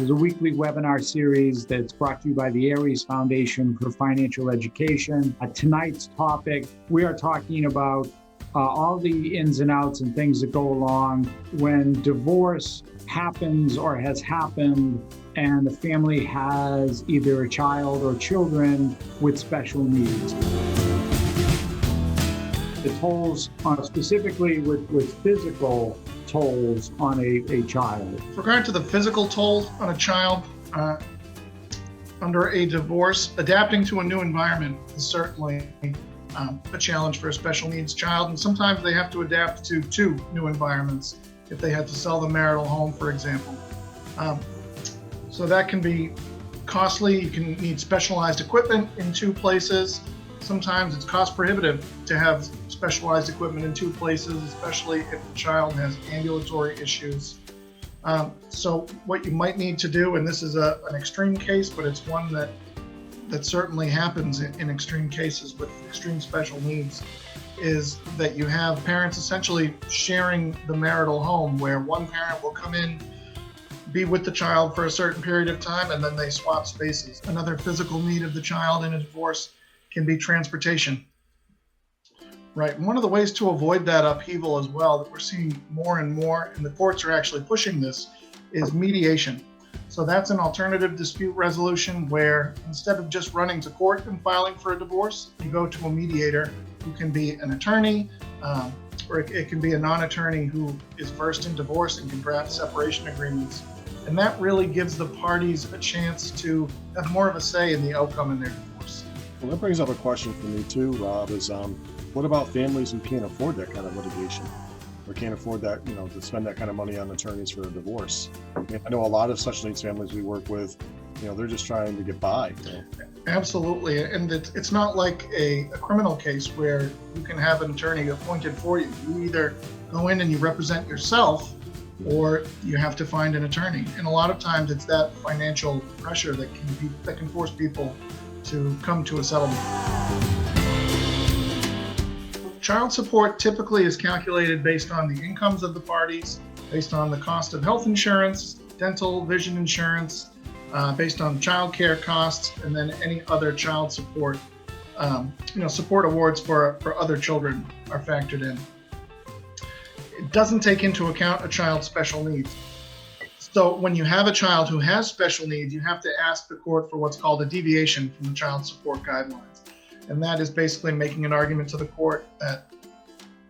is a weekly webinar series that's brought to you by the Aries Foundation for Financial Education. Tonight's topic, we are talking about all the ins and outs and things that go along when divorce happens or has happened and the family has either a child or children with special needs. The tolls, specifically with physical tolls on a child. With regard to the physical toll on a child under a divorce, adapting to a new environment is certainly a challenge for a special needs child, and sometimes they have to adapt to two new environments if they had to sell the marital home, for example. So that can be costly. You can need specialized equipment in two places. Sometimes it's cost prohibitive to have specialized equipment in two places, especially if the child has ambulatory issues. So what you might need to do, and this is an extreme case, but it's one that certainly happens in extreme cases with extreme special needs, is that you have parents essentially sharing the marital home, where one parent will come in, be with the child for a certain period of time, and then they swap spaces. Another physical need of the child in a divorce can be transportation. Right, and one of the ways to avoid that upheaval as well, that we're seeing more and more, and the courts are actually pushing this, is mediation. So that's an alternative dispute resolution where instead of just running to court and filing for a divorce, you go to a mediator who can be an attorney, or it can be a non-attorney who is versed in divorce and can draft separation agreements. And that really gives the parties a chance to have more of a say in the outcome in their divorce. Well, that brings up a question for me too, Rob, is what about families who can't afford that kind of litigation? Or can't afford that, to spend that kind of money on attorneys for a divorce? I know a lot of special needs families we work with, they're just trying to get by. Absolutely, and it's not like a criminal case where you can have an attorney appointed for you. You either go in and you represent yourself, or you have to find an attorney. And a lot of times it's that financial pressure that can force people to come to a settlement. Child support typically is calculated based on the incomes of the parties, based on the cost of health insurance, dental, vision insurance, based on child care costs, and then any other child support, support awards for other children are factored in. It doesn't take into account a child's special needs. So when you have a child who has special needs, you have to ask the court for what's called a deviation from the child support guidelines. And that is basically making an argument to the court that,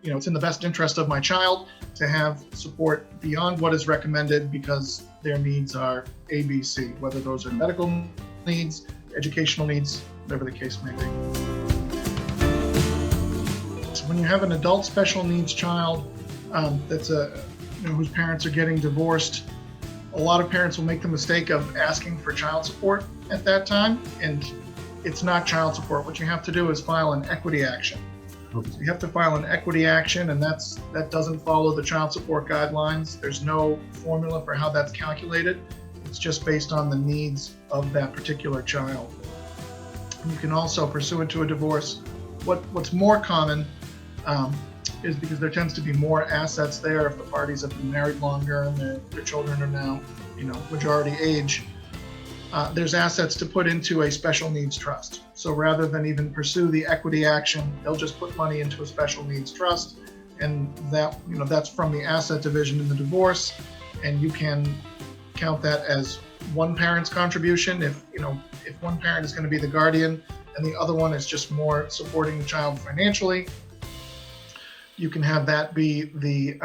it's in the best interest of my child to have support beyond what is recommended because their needs are A, B, C, whether those are medical needs, educational needs, whatever the case may be. So when you have an adult special needs child that's whose parents are getting divorced, a lot of parents will make the mistake of asking for child support at that time, and it's not child support. What you have to do is file an equity action. Okay. So you have to file an equity action, and that doesn't follow the child support guidelines. There's no formula for how that's calculated. It's just based on the needs of that particular child. You can also, pursuant to a divorce, what's more common is because there tends to be more assets there if the parties have been married longer and their children are now, majority age. There's assets to put into a special needs trust. So rather than even pursue the equity action, they'll just put money into a special needs trust, and that's from the asset division in the divorce, and you can count that as one parent's contribution if one parent is going to be the guardian and the other one is just more supporting the child financially. You can have that be the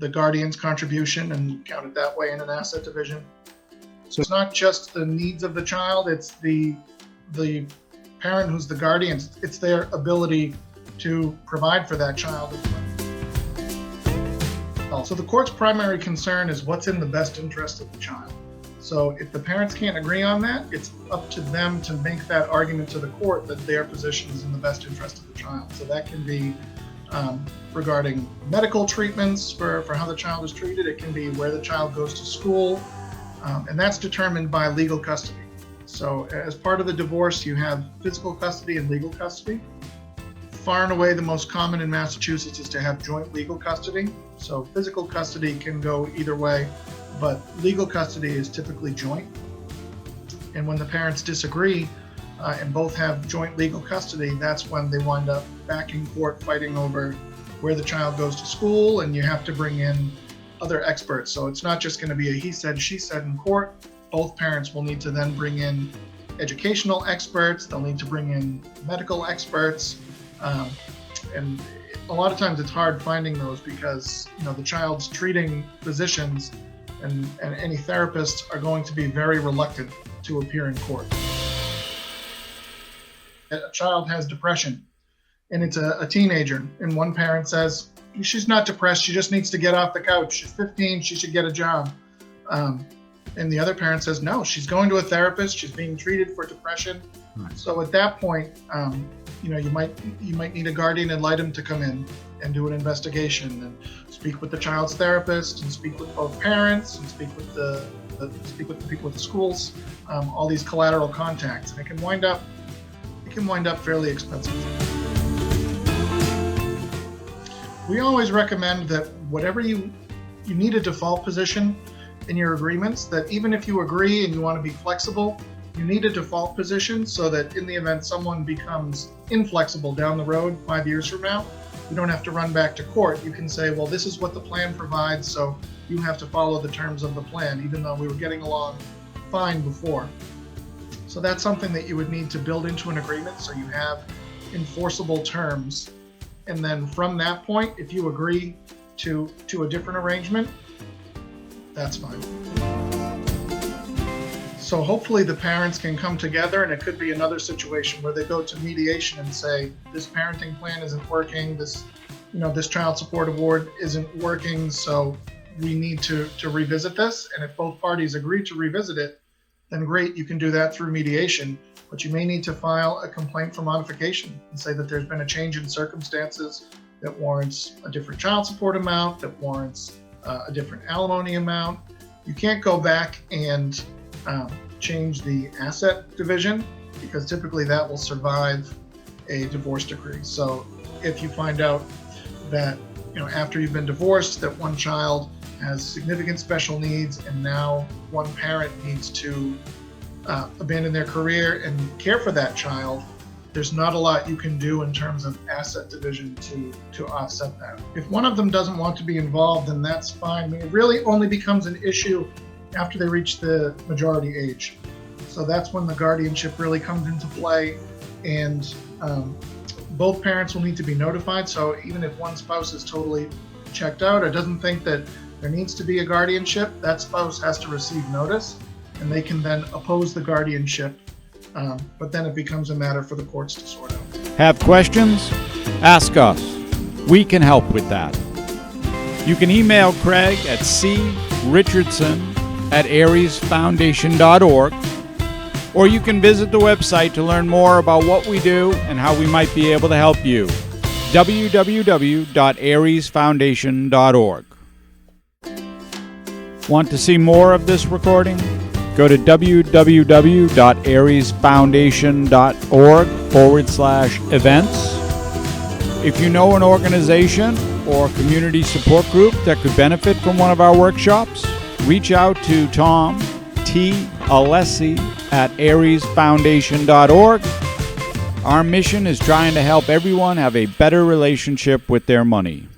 guardian's contribution and count it that way in an asset division. So it's not just the needs of the child, it's the parent who's the guardian, it's their ability to provide for that child as well. So the court's primary concern is what's in the best interest of the child. So if the parents can't agree on that, it's up to them to make that argument to the court that their position is in the best interest of the child. So that can be regarding medical treatments for how the child is treated. It can be where the child goes to school. And that's determined by legal custody. So as part of the divorce, you have physical custody and legal custody. Far and away, the most common in Massachusetts is to have joint legal custody. So physical custody can go either way. but legal custody is typically joint. And when the parents disagree and both have joint legal custody, that's when they wind up back in court fighting over where the child goes to school, and you have to bring in other experts. So it's not just going to be a he said, she said in court. Both parents will need to then bring in educational experts. They'll need to bring in medical experts. And a lot of times it's hard finding those because, the child's treating physicians and any therapists are going to be very reluctant to appear in court. A child has depression and it's a teenager, and one parent says, she's not depressed, she just needs to get off the couch. She's 15, she should get a job. And the other parent says, no, she's going to a therapist, she's being treated for depression. Right. So at that point, you might need a guardian ad litem to come in and do an investigation and speak with the child's therapist and speak with both parents and speak with the people at the schools, all these collateral contacts, and it can wind up fairly expensive. We always recommend that whatever you need a default position in your agreements, that even if you agree and you want to be flexible, you need a default position so that in the event someone becomes inflexible down the road 5 years from now, you don't have to run back to court. You can say, well, this is what the plan provides, so you have to follow the terms of the plan, even though we were getting along fine before. So that's something that you would need to build into an agreement so you have enforceable terms. And then from that point, if you agree to a different arrangement, that's fine. So hopefully the parents can come together, and it could be another situation where they go to mediation and say, this parenting plan isn't working, this child support award isn't working, so we need to revisit this. And if both parties agree to revisit it, then great, you can do that through mediation. But you may need to file a complaint for modification and say that there's been a change in circumstances that warrants a different child support amount, that warrants a different alimony amount. You can't go back and change the asset division, because typically that will survive a divorce decree. So if you find out that after you've been divorced that one child has significant special needs and now one parent needs to abandon their career and care for that child, there's not a lot you can do in terms of asset division to offset that. If one of them doesn't want to be involved, then that's fine. I mean, it really only becomes an issue after they reach the majority age. So that's when the guardianship really comes into play, and both parents will need to be notified. So even if one spouse is totally checked out or doesn't think that there needs to be a guardianship, that spouse has to receive notice, and they can then oppose the guardianship. But then it becomes a matter for the courts to sort out. Have questions? Ask us. We can help with that. You can email Craig at crichardson@aresfoundation.org, or you can visit the website to learn more about what we do and how we might be able to help you. www.aresfoundation.org. Want to see more of this recording? Go to www.aresfoundation.org/events. If you know an organization or community support group that could benefit from one of our workshops, reach out to Tom T. Alessi at aresfoundation.org. Our mission is trying to help everyone have a better relationship with their money.